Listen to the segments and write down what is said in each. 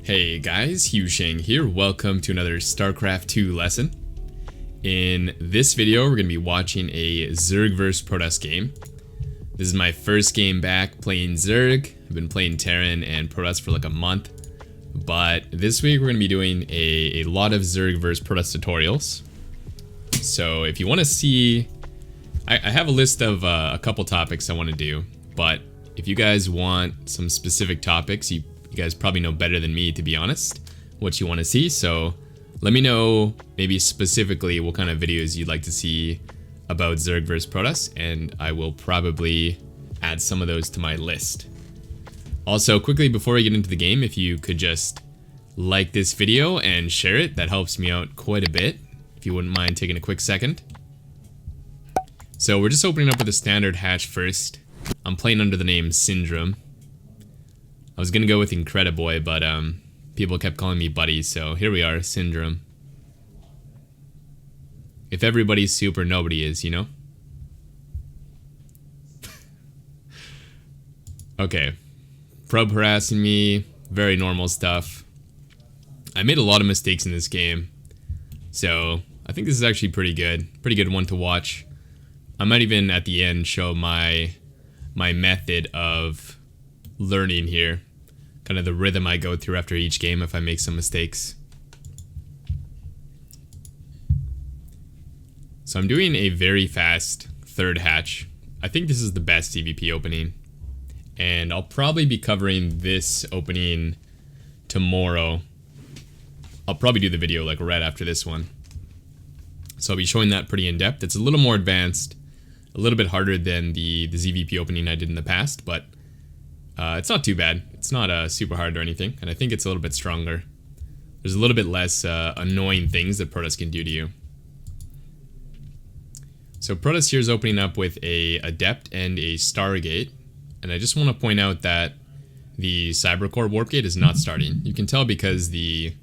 Hey guys, HuShang here. Welcome to another Starcraft 2 lesson. In this video, we're going to be watching a Zerg vs Protoss game. This is my first game back playing Zerg. I've been playing Terran and Protoss for like a month. But this week we're going to be doing a lot of Zerg vs Protoss tutorials. So if you want to see... I have a list of a couple topics I want to do. But if you guys want some specific topics, you guys probably know better than me, to be honest, what you want to see. So let me know maybe specifically what kind of videos you'd like to see about Zerg vs Protoss, and I will probably add some of those to my list. Also, quickly before I get into the game, if you could just like this video and share it, that helps me out quite a bit, if you wouldn't mind taking a quick second. So we're just opening up with a standard hatch first. I'm playing under the name Syndrome. I was gonna go with Incrediboy, but people kept calling me Buddy, so here we are, Syndrome. If everybody's super, nobody is, you know? Okay. Probe harassing me, very normal stuff. I made a lot of mistakes in this game, so I think this is actually pretty good. Pretty good one to watch. I might even, at the end, show my method of learning here, kind of the rhythm I go through after each game if I make some mistakes. So I'm doing a very fast third hatch. I think this is the best CVP opening, and I'll probably be covering this opening tomorrow. I'll probably do the video like right after this one, so I'll be showing that pretty in depth. It's a little more advanced, a little bit harder than the ZVP opening I did in the past, but it's not too bad. It's not super hard or anything, and I think it's a little bit stronger. There's a little bit less annoying things that Protoss can do to you. So Protoss here is opening up with a Adept and a Stargate, and I just want to point out that the Cybercore Warp Gate is not starting. You can tell because the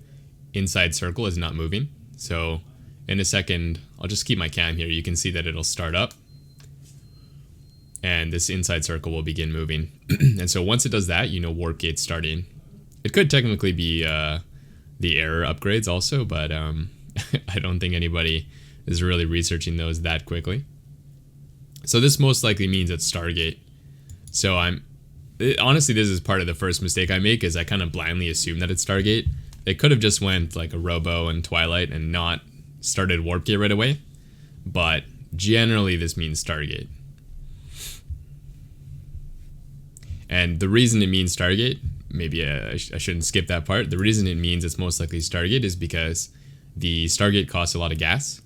inside circle is not moving. So in a second, I'll just keep my cam here. You can see that it'll start up, and this inside circle will begin moving. And so once it does that, you know Warp Gate's starting. It could technically be the error upgrades also, but I don't think anybody is really researching those that quickly. So this most likely means it's Stargate. So honestly, this is part of the first mistake I make, is I kind of blindly assume that it's Stargate. They could have just went like a Robo and Twilight and not started Warp Gate right away, but generally this means Stargate. And the reason it means Stargate, maybe I shouldn't skip that part. The reason it means it's most likely Stargate is because the Stargate costs a lot of gas,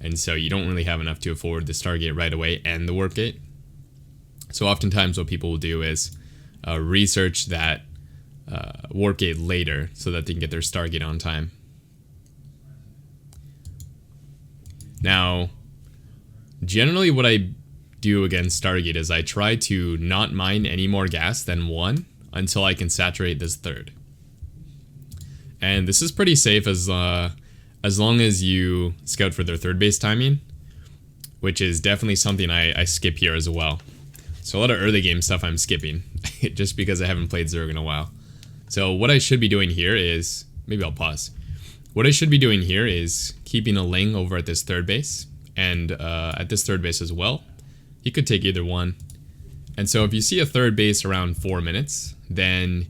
and so you don't really have enough to afford the Stargate right away and the Warp Gate. So oftentimes what people will do is research that Warp Gate later so that they can get their Stargate on time. Now, generally what I do against Stargate is I try to not mine any more gas than 1 until I can saturate this third. And this is pretty safe as long as you scout for their third base timing, which is definitely something I skip here as well. So a lot of early game stuff I'm skipping just because I haven't played Zerg in a while. So what I should be doing here is, maybe I'll pause. What I should be doing here is keeping a Ling over at this third base, and at this third base as well. He could take either one. And so if you see a third base around 4 minutes, then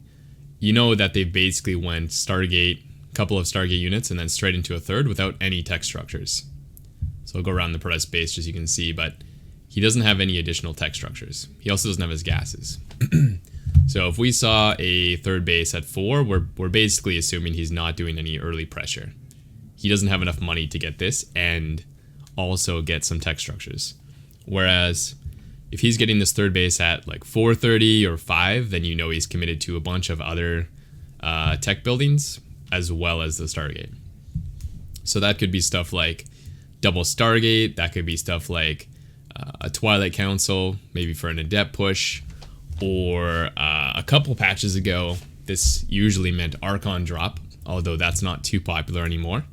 you know that they basically went Stargate, couple of Stargate units, and then straight into a third without any tech structures. So I'll go around the Protoss base as you can see, but he doesn't have any additional tech structures. He also doesn't have his gases. So if we saw a third base at 4, we're basically assuming he's not doing any early pressure. He doesn't have enough money to get this and also get some tech structures. Whereas if he's getting this third base at like 4:30 or 5, then you know he's committed to a bunch of other tech buildings as well as the Stargate. So that could be stuff like double Stargate, that could be stuff like a Twilight Council, maybe for an Adept push, or a couple patches ago, this usually meant Archon drop, although that's not too popular anymore.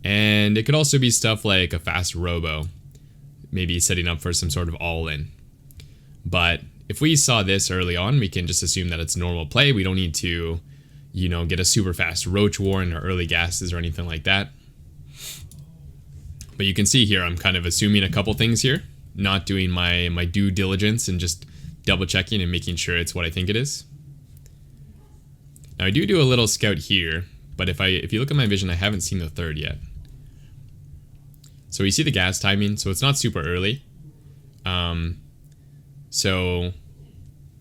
And it could also be stuff like a fast Robo, maybe setting up for some sort of all-in. But if we saw this early on, we can just assume that it's normal play. We don't need to, you know, get a super fast roach warren or early gases or anything like that. But you can see here, I'm kind of assuming a couple things here, not doing my due diligence and just double checking and making sure it's what I think it is. Now I do a little scout here, but if you look at my vision, I haven't seen the third yet. So you see the gas timing, so it's not super early. So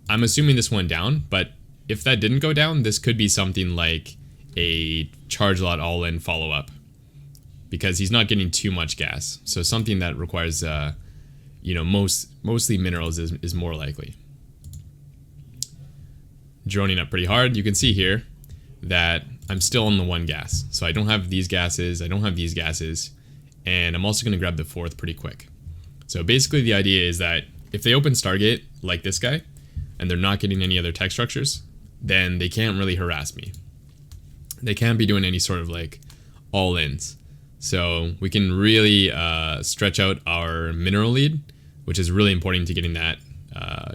I'm assuming this went down, but if that didn't go down, this could be something like a charge lot all-in follow-up, because he's not getting too much gas. So something that requires, you know, mostly minerals is more likely. Droning up pretty hard. You can see here that I'm still on the 1 gas. So I don't have these gases, I don't have these gases, and I'm also going to grab the 4th pretty quick. So basically the idea is that if they open Stargate like this guy, and they're not getting any other tech structures, then they can't really harass me. They can't be doing any sort of like all-ins. So we can really stretch out our mineral lead, which is really important to getting that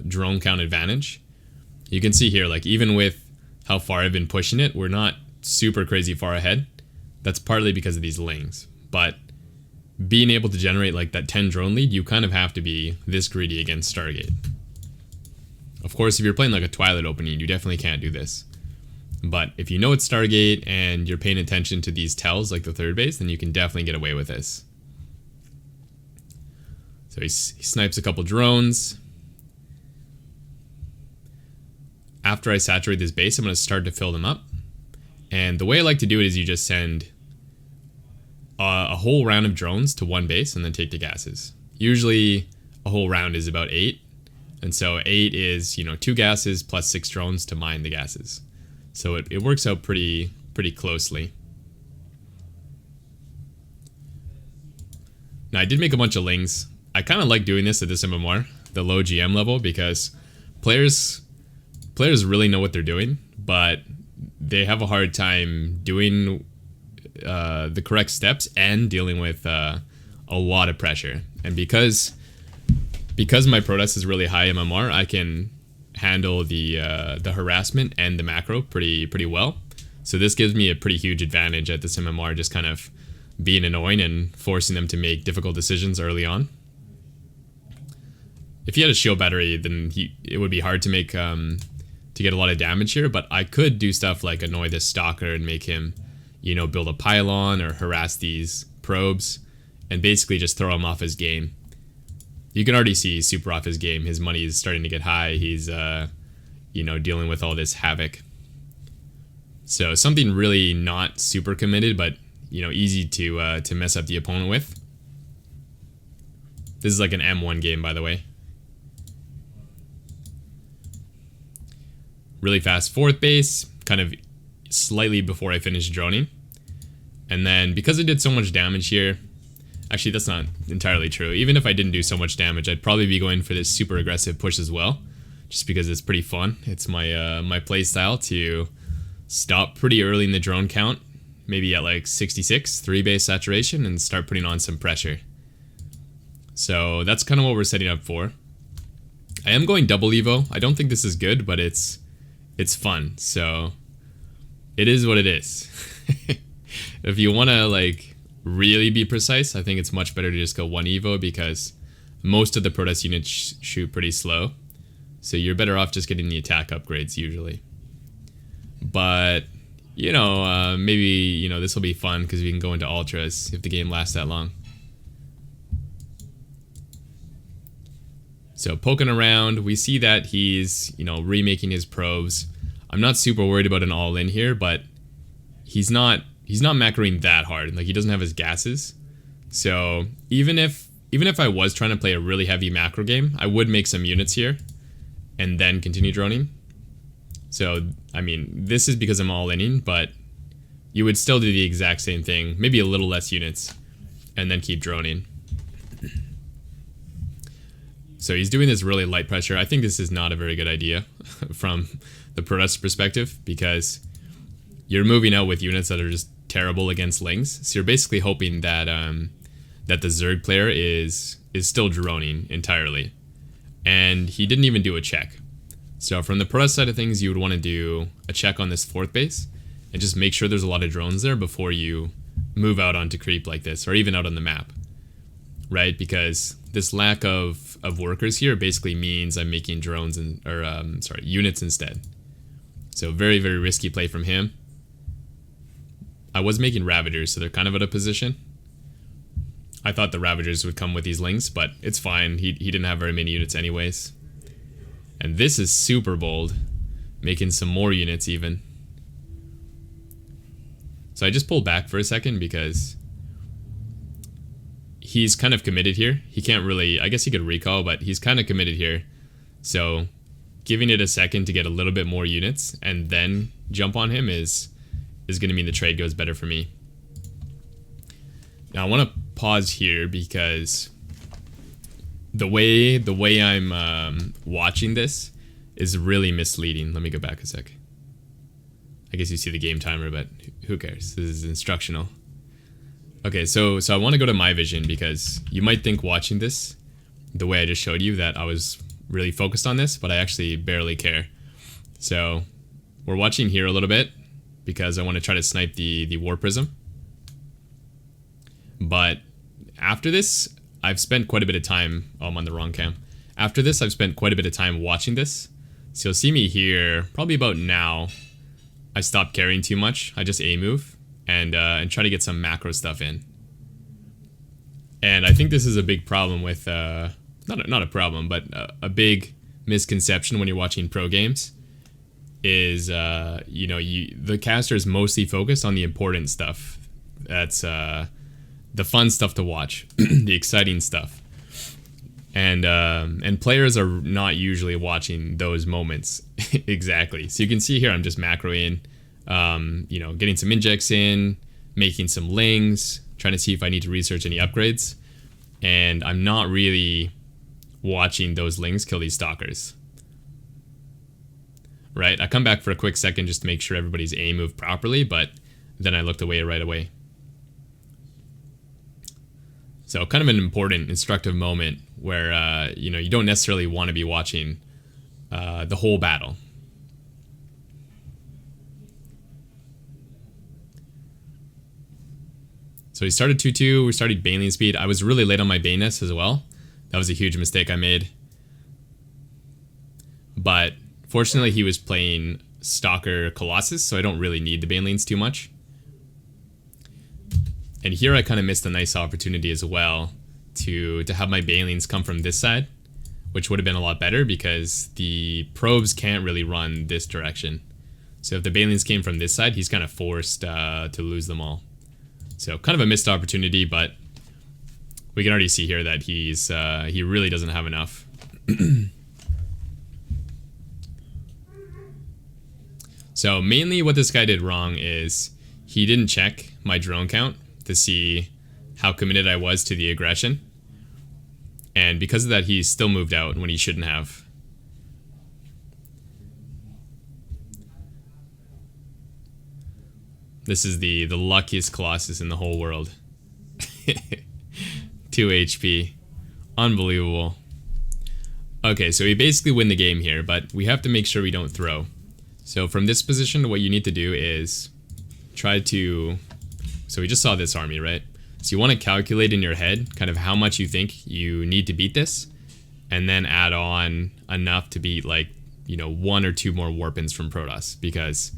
drone count advantage. You can see here, like even with how far I've been pushing it, we're not super crazy far ahead. That's partly because of these lings. But being able to generate like that 10 drone lead, you kind of have to be this greedy against Stargate. Of course, if you're playing like a Twilight opening, you definitely can't do this. But if you know it's Stargate and you're paying attention to these tells like the 3rd base, then you can definitely get away with this. So he snipes a couple drones. After I saturate this base, I'm going to start to fill them up. And the way I like to do it is you just send a whole round of drones to 1 base and then take the gases. Usually a whole round is about 8. And so 8 is, you know, 2 gases plus 6 drones to mine the gases. So it works out pretty closely. Now I did make a bunch of lings. I kind of like doing this at this MMR, the low GM level, because players really know what they're doing, but they have a hard time doing the correct steps and dealing with a lot of pressure. And because my Protoss is really high MMR, I can handle the harassment and the macro pretty well. So this gives me a pretty huge advantage at this MMR, just kind of being annoying and forcing them to make difficult decisions early on. If he had a shield battery, then it would be hard to make to get a lot of damage here, but I could do stuff like annoy this stalker and make him, you know, build a pylon or harass these probes and basically just throw him off his game. You can already see he's super off his game. His money is starting to get high. He's, you know, dealing with all this havoc. So something really not super committed, but, you know, easy to mess up the opponent with. This is like an M1 game, by the way. Really fast 4th base, kind of slightly before I finished droning. And then because I did so much damage here, actually, that's not entirely true. Even if I didn't do so much damage, I'd probably be going for this super aggressive push as well, just because it's pretty fun. It's my my play style to stop pretty early in the drone count, maybe at like 66, 3 base saturation, and start putting on some pressure. So that's kind of what we're setting up for. I am going double Evo. I don't think this is good, but it's fun. So it is what it is. If you want to like really be precise, I think it's much better to just go 1 Evo, because most of the Protoss units shoot pretty slow. So you're better off just getting the attack upgrades usually. But, you know, maybe, you know, this will be fun because we can go into ultras if the game lasts that long. So poking around, we see that he's, you know, remaking his probes. I'm not super worried about an all-in here, but he's not macroing that hard. Like, he doesn't have his gases. So even if I was trying to play a really heavy macro game, I would make some units here and then continue droning. So, I mean, this is because I'm all-inning, but you would still do the exact same thing, maybe a little less units, and then keep droning. So he's doing this really light pressure. I think this is not a very good idea from the Protoss perspective, because you're moving out with units that are just terrible against lings. So you're basically hoping that that the Zerg player is still droning entirely. And he didn't even do a check. So from the Protoss side of things, you would want to do a check on this 4th base and just make sure there's a lot of drones there before you move out onto creep like this, or even out on the map, right? Because this lack of workers here basically means I'm making drones units instead. So very, very risky play from him. I was making Ravagers, so they're kind of out of position. I thought the Ravagers would come with these Lings, but it's fine. He didn't have very many units anyways. And this is super bold, making some more units even. So I just pulled back for a second because he's kind of committed here. He can't really, I guess he could recall, but he's kind of committed here. So giving it a second to get a little bit more units and then jump on him is going to mean the trade goes better for me. Now I want to pause here because the way I'm watching this is really misleading. Let me go back a sec. I guess you see the game timer, but who cares? This is instructional. Okay, so I want to go to my vision because you might think watching this, the way I just showed you, that I was really focused on this, but I actually barely care. So we're watching here a little bit because I want to try to snipe the War Prism. But after this, I've spent quite a bit of time... Oh, I'm on the wrong cam. After this, I've spent quite a bit of time watching this. So you'll see me here, probably about now. I stopped caring too much. I just A-move and try to get some macro stuff in. And I think this is a big problem with... not a problem, but a big misconception when you're watching pro games is, the caster is mostly focused on the important stuff. That's the fun stuff to watch, the exciting stuff. And players are not usually watching those moments exactly. So you can see here I'm just macroing, getting some injects in, making some lings, trying to see if I need to research any upgrades. And I'm not really watching those lings kill these stalkers. Right? I come back for a quick second just to make sure everybody's A-moved properly, but then I looked away right away. So kind of an important, instructive moment where, you don't necessarily want to be watching the whole battle. So we started 2-2, we started Baneling speed. I was really late on my Bane nest as well. That was a huge mistake I made. But fortunately he was playing Stalker Colossus, so I don't really need the Banelings too much. And here I kind of missed a nice opportunity as well to have my Banelings come from this side, which would have been a lot better because the probes can't really run this direction. So if the Banelings came from this side, he's kind of forced to lose them all. So kind of a missed opportunity, but we can already see here that he really doesn't have enough. So mainly what this guy did wrong is he didn't check my drone count to see how committed I was to the aggression. And because of that, he still moved out when he shouldn't have. This is the luckiest Colossus in the whole world. 2 HP. Unbelievable. Okay, so we basically win the game here, but we have to make sure we don't throw. So from this position, what you need to do is try to... So we just saw this army, right? So you want to calculate in your head kind of how much you think you need to beat this, and then add on enough to beat, like, 1 or 2 more Warpins from Protoss, because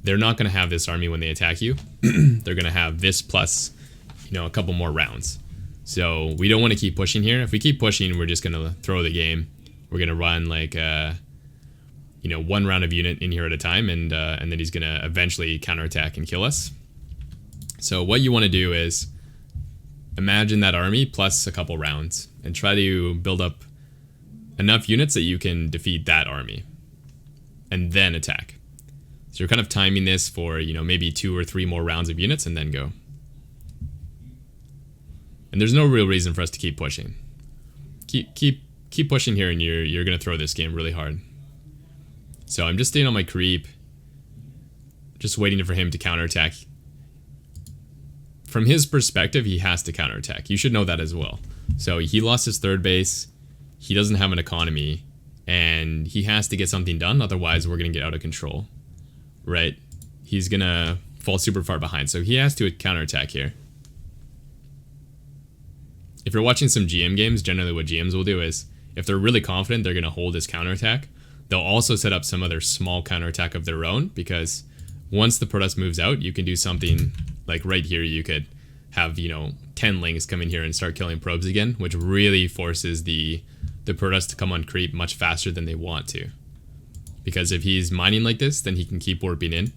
they're not going to have this army when they attack you. They're going to have this plus, a couple more rounds. So we don't want to keep pushing here. If we keep pushing, we're just going to throw the game. We're going to run like, 1 round of unit in here at a time, and then he's going to eventually counterattack and kill us. So what you want to do is imagine that army plus a couple rounds and try to build up enough units that you can defeat that army and then attack. So you're kind of timing this for, maybe 2 or 3 more rounds of units and then go. And there's no real reason for us to keep pushing. Keep pushing here and you're going to throw this game really hard. So I'm just staying on my creep, just waiting for him to counterattack. From his perspective, he has to counterattack. You should know that as well. So he lost his 3rd base. He doesn't have an economy. and he has to get something done, otherwise we're gonna get out of control, right? He's gonna fall super far behind, so he has to counterattack here. If you're watching some GM games, generally what GMs will do is, if they're really confident they're gonna hold his counterattack, they'll also set up some other small counterattack of their own, because once the Protoss moves out, you can do something like right here. You could have, 10 links come in here and start killing probes again, which really forces the Protoss to come on creep much faster than they want to. Because if he's mining like this, then he can keep warping in,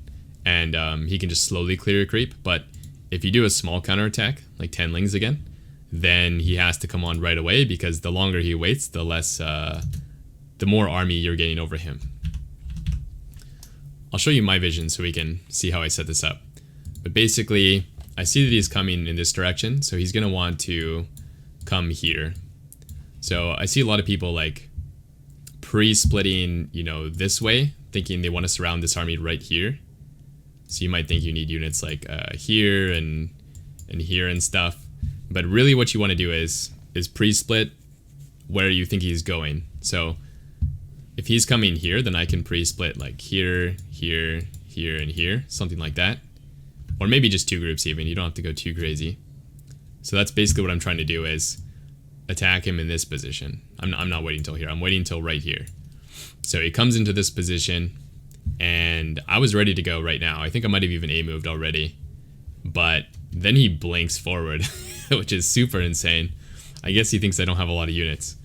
and he can just slowly clear a creep. But if you do a small counterattack, like 10 lings again, then he has to come on right away, because the longer he waits, the less, the more army you're getting over him. I'll show you my vision so we can see how I set this up. But basically, I see that he's coming in this direction, so he's gonna want to come here. So I see a lot of people like pre-splitting, this way, thinking they want to surround this army right here. So you might think you need units like here and here and stuff. But really what you want to do is pre-split where you think he's going. So if he's coming here, then I can pre-split like here, here, here, and here, something like that. Or maybe just 2 groups even, you don't have to go too crazy. So that's basically what I'm trying to do, is attack him in this position. I'm not waiting until here, I'm waiting until right here. So he comes into this position, and I was ready to go right now. I think I might have even A-moved already. But then he blinks forward, which is super insane. I guess he thinks I don't have a lot of units.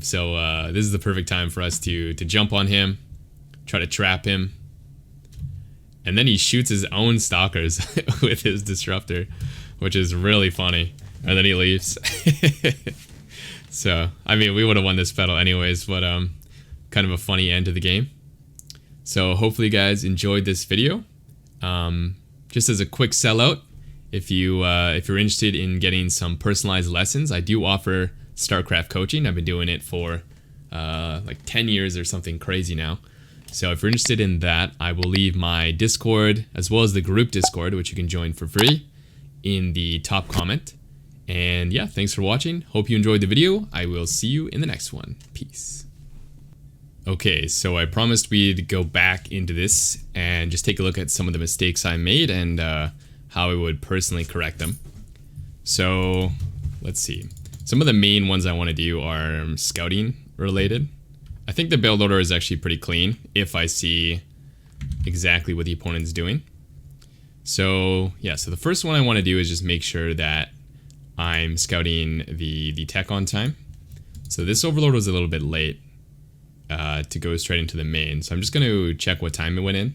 So this is the perfect time for us to jump on him, try to trap him. And then he shoots his own stalkers with his disruptor, which is really funny. And then he leaves. So, I mean, we would have won this battle anyways, but kind of a funny end to the game. So hopefully you guys enjoyed this video. Just as a quick sellout, if you're interested in getting some personalized lessons, I do offer Starcraft coaching. I've been doing it for like 10 years or something crazy now. So if you're interested in that, I will leave my Discord as well as the group Discord, which you can join for free, in the top comment. And yeah, thanks for watching. Hope you enjoyed the video. I will see you in the next one. Peace. Okay, so I promised we'd go back into this and just take a look at some of the mistakes I made and how I would personally correct them. So let's see. Some of the main ones I want to do are scouting related. I think the build order is actually pretty clean if I see exactly what the opponent's doing. So yeah, so the first one I want to do is just make sure that I'm scouting the tech on time. So this overload was a little bit late to go straight into the main. So I'm just going to check what time it went in.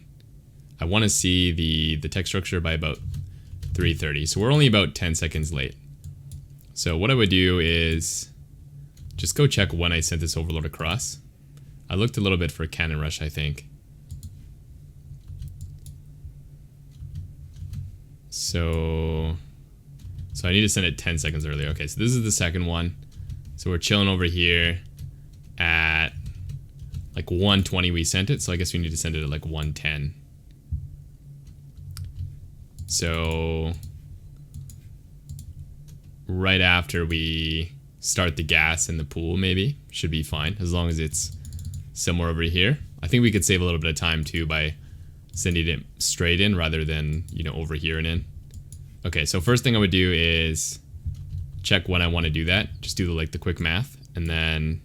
I want to see the tech structure by about 3:30. So we're only about 10 seconds late. So what I would do is just go check when I sent this overload across. I looked a little bit for a cannon rush, I think. So I need to send it 10 seconds earlier. Okay, so this is the second one. So we're chilling over here at like 1:20 we sent it, so I guess we need to send it at like 1:10. So right after we start the gas in the pool, maybe, should be fine, as long as it's somewhere over here. I think we could save a little bit of time too by sending it straight in rather than, over here and in. Okay, so first thing I would do is check when I want to do that. Just do the quick math, and then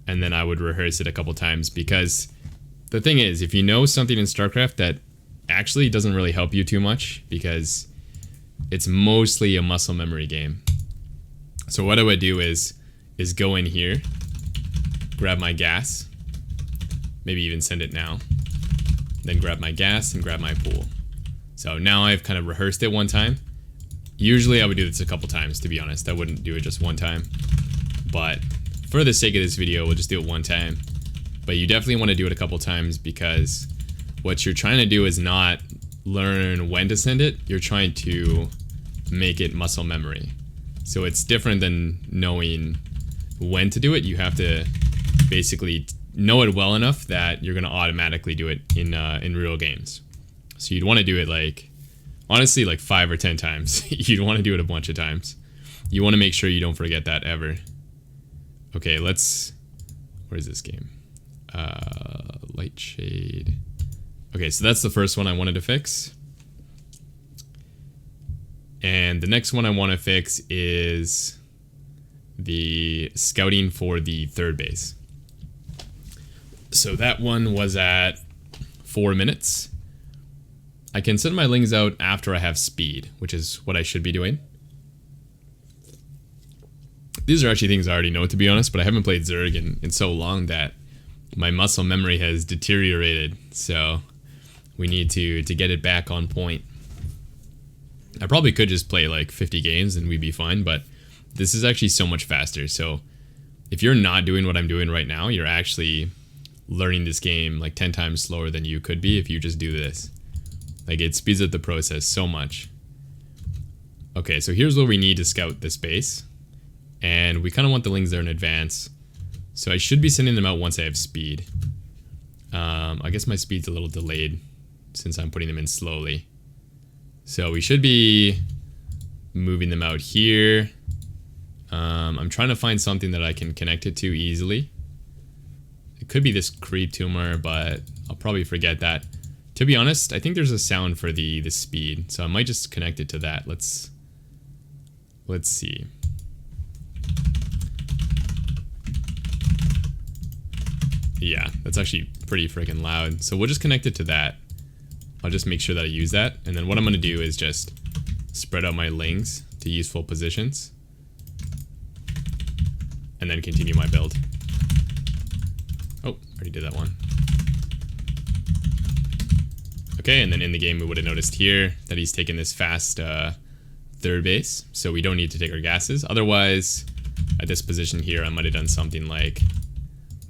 I would rehearse it a couple times, because the thing is, if you know something in StarCraft, that actually doesn't really help you too much, because it's mostly a muscle memory game. So what I would do is go in here, grab my gas, maybe even send it now, then grab my gas and grab my pool. So now I've kind of rehearsed it one time. Usually I would do this a couple times, to be honest. I wouldn't do it just one time. But for the sake of this video, we'll just do it one time. But you definitely want to do it a couple times, because what you're trying to do is not learn when to send it. You're trying to make it muscle memory. So it's different than knowing when to do it. You have to basically know it well enough that you're going to automatically do it in real games. So you'd want to do it honestly 5 or 10 times. You'd want to do it a bunch of times. You want to make sure you don't forget that ever. Okay, let's... Where is this game? Light shade. Okay, so that's the first one I wanted to fix. And the next one I want to fix is the scouting for the third base. So that one was at 4 minutes. I can send my lings out after I have speed, which is what I should be doing. These are actually things I already know, to be honest, but I haven't played Zerg in so long that my muscle memory has deteriorated. So we need to get it back on point. I probably could just play like 50 games and we'd be fine, but this is actually so much faster. So if you're not doing what I'm doing right now, you're actually learning this game like 10 times slower than you could be if you just do this. Like, it speeds up the process so much. Okay, so here's what we need to scout this base. And we kind of want the lings there in advance. So I should be sending them out once I have speed. I guess my speed's a little delayed since I'm putting them in slowly. So we should be moving them out here. I'm trying to find something that I can connect it to easily. It could be this creep tumor, but I'll probably forget that. To be honest, I think there's a sound for the speed, so I might just connect it to that. Let's see. Yeah, that's actually pretty freaking loud. So we'll just connect it to that. I'll just make sure that I use that. And then what I'm going to do is just spread out my lings to useful positions. And then continue my build. Oh, already did that one. Okay, and then in the game we would have noticed here that he's taken this fast third base. So we don't need to take our gases. Otherwise, at this position here, I might have done something like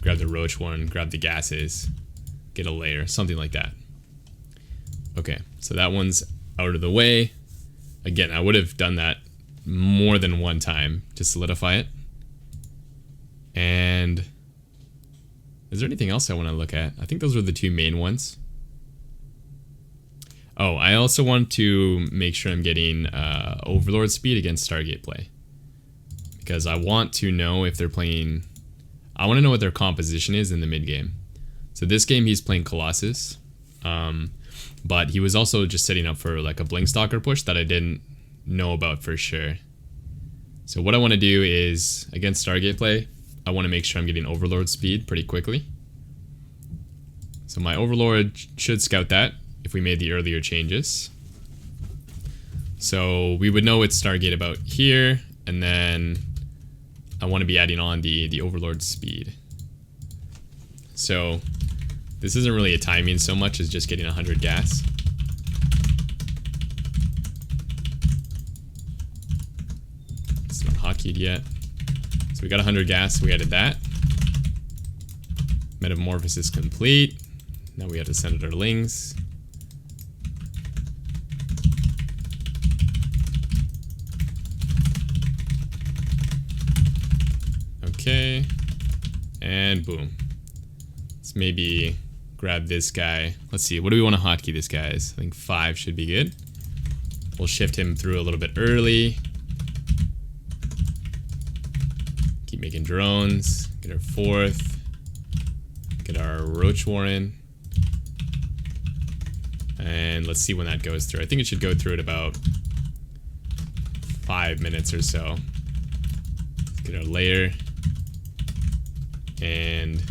grab the roach one, grab the gases, get a layer, something like that. Okay, so that one's out of the way. Again, I would have done that more than one time to solidify it. And is there anything else I want to look at? I think those were the two main ones. Oh, I also want to make sure I'm getting Overlord speed against Stargate play. Because I want to know if they're playing... I want to know what their composition is in the mid game. So this game he's playing Colossus. But he was also just setting up for like a Blinkstalker push that I didn't know about for sure. So what I want to do is, against Stargate play, I want to make sure I'm getting Overlord speed pretty quickly. So my Overlord should scout that if we made the earlier changes. So we would know it's Stargate about here, and then I want to be adding on the Overlord speed. So this isn't really a timing so much as just getting 100 gas. It's not hotkeyed yet. So we got 100 gas, we added that. Metamorphosis complete. Now we have to send it our lings. Okay, and boom. Let's maybe grab this guy. Let's see, what do we want to hotkey this guy as? I think 5 should be good. We'll shift him through a little bit early. Keep making drones. Get our 4th. Get our Roach Warren. And let's see when that goes through. I think it should go through at about 5 minutes or so. Let's get our layer. And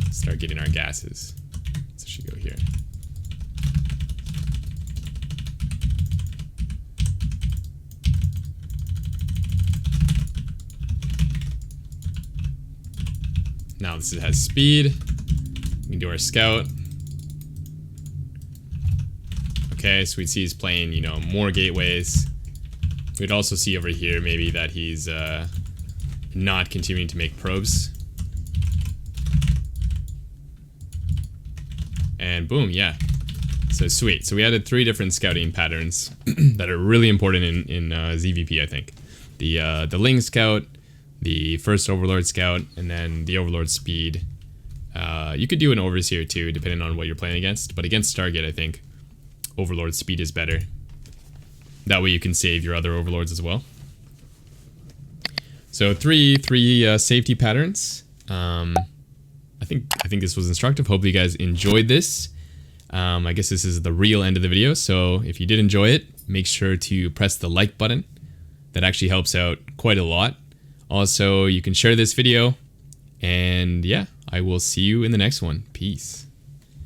start getting our gases. So it should go here. Now this has speed. We can do our scout. Okay, so we'd see he's playing, you know, more gateways. We'd also see over here maybe that he's not continuing to make probes. And boom, yeah. So sweet. So we added 3 different scouting patterns that are really important in ZVP, I think. The Ling Scout, the first Overlord Scout, and then the Overlord Speed. You could do an Overseer too, depending on what you're playing against. But against Stargate, I think Overlord Speed is better. That way you can save your other Overlords as well. So three safety patterns. I think this was instructive. Hopefully you guys enjoyed this. I guess this is the real end of the video. So if you did enjoy it, make sure to press the like button. That actually helps out quite a lot. Also, you can share this video. And yeah, I will see you in the next one. Peace.